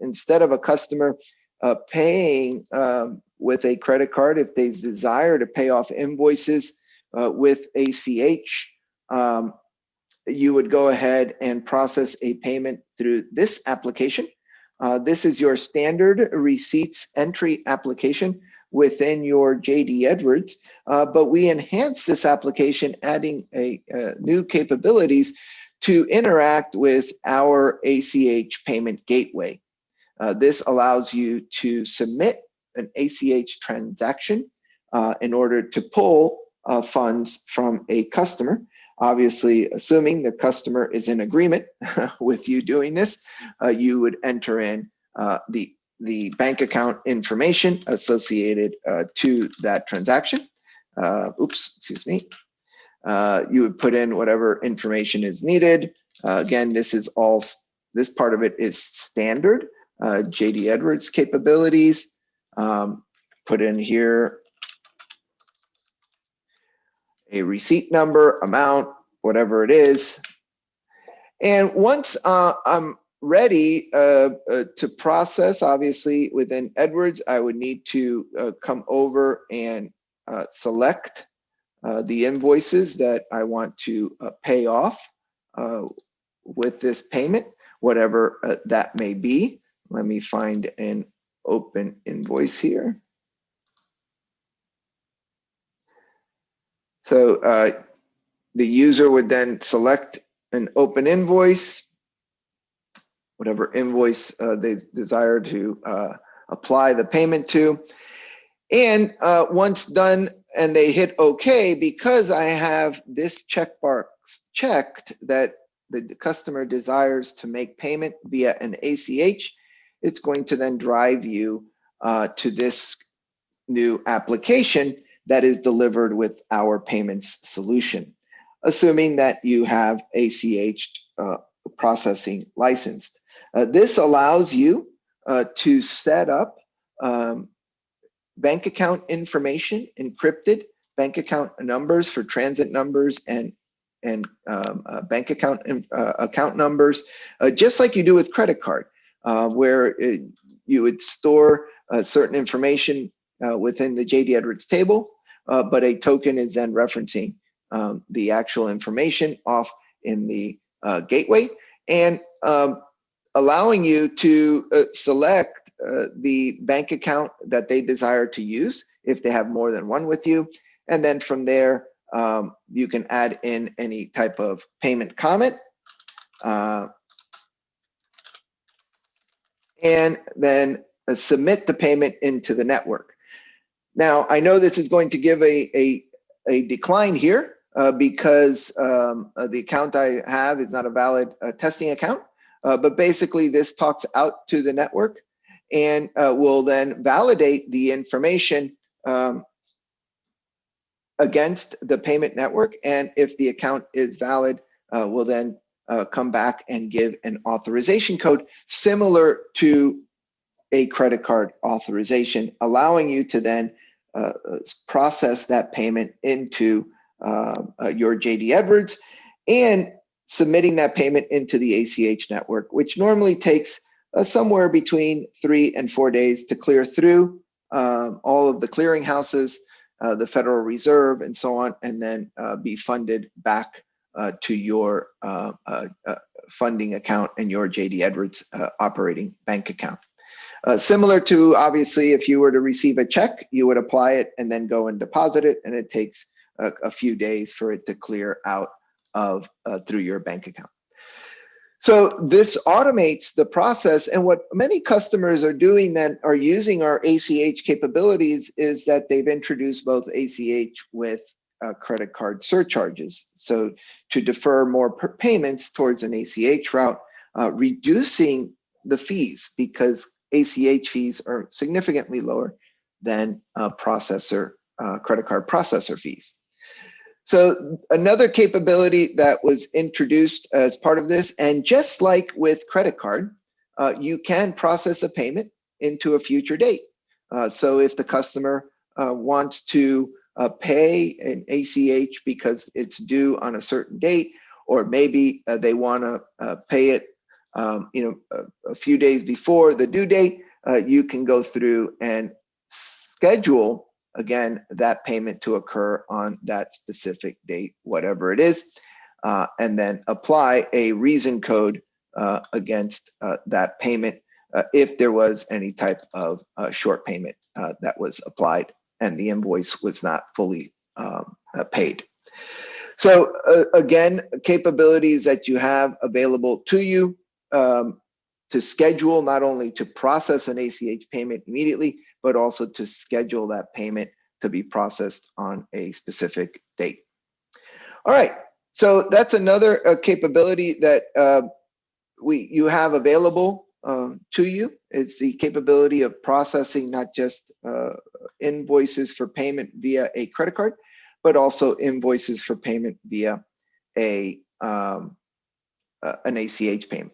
instead of a customer paying with a credit card, if they desire to pay off invoices with ACH, you would go ahead and process a payment through this application. This is your standard receipts entry application within your JD Edwards, but we enhanced this application, adding new capabilities to interact with our ACH payment gateway. This allows you to submit an ACH transaction in order to pull funds from a customer. Obviously, assuming the customer is in agreement with you doing this, you would enter in the bank account information associated to that transaction. Excuse me. You would put in whatever information is needed. Again, this part of it is standard JD Edwards capabilities. Put in here a receipt number, amount, whatever it is. And once I'm ready to process, obviously within Edwards, I would need to come over and select the invoices that I want to pay off with this payment, whatever that may be. Let me find an open invoice here. So the user would then select an open invoice, whatever invoice they desire to apply the payment to. And once done and they hit OK, because I have this checkbox checked that the customer desires to make payment via an ACH, it's going to then drive you to this new application that is delivered with our payments solution, assuming that you have ACH processing licensed. This allows you to set up bank account information, encrypted bank account numbers for transit numbers and bank account numbers, just like you do with credit card, where you would store certain information within the JD Edwards table, but a token is then referencing the actual information off in the gateway, and allowing you to select the bank account that they desire to use if they have more than one with you. And then from there, you can add in any type of payment comment. And then submit the payment into the network. Now, I know this is going to give a decline here because the account I have is not a valid testing account, but basically this talks out to the network and will then validate the information against the payment network. And if the account is valid, will then come back and give an authorization code similar to a credit card authorization, allowing you to then process that payment into your JD Edwards and submitting that payment into the ACH network, which normally takes somewhere between 3 and 4 days to clear through all of the clearing houses, the Federal Reserve, and so on, and then be funded back to your funding account and your JD Edwards operating bank account. Similar to, obviously, if you were to receive a check, you would apply it and then go and deposit it, and it takes a few days for it to clear out of through your bank account. So this automates the process, and what many customers are doing that are using our ACH capabilities is that they've introduced both ACH with credit card surcharges. So to defer more payments towards an ACH route, reducing the fees, because ACH fees are significantly lower than credit card processor fees. So another capability that was introduced as part of this, and just like with credit card, you can process a payment into a future date. So if the customer wants to pay an ACH because it's due on a certain date, or maybe they want to pay it a few days before the due date, you can go through and schedule, again, that payment to occur on that specific date, whatever it is, and then apply a reason code against that payment if there was any type of short payment that was applied and the invoice was not fully paid. So again, capabilities that you have available to you to schedule, not only to process an ACH payment immediately, but also to schedule that payment to be processed on a specific date. All right, so that's another capability that you have available to you. It's the capability of processing not just invoices for payment via a credit card, but also invoices for payment via an ACH payment.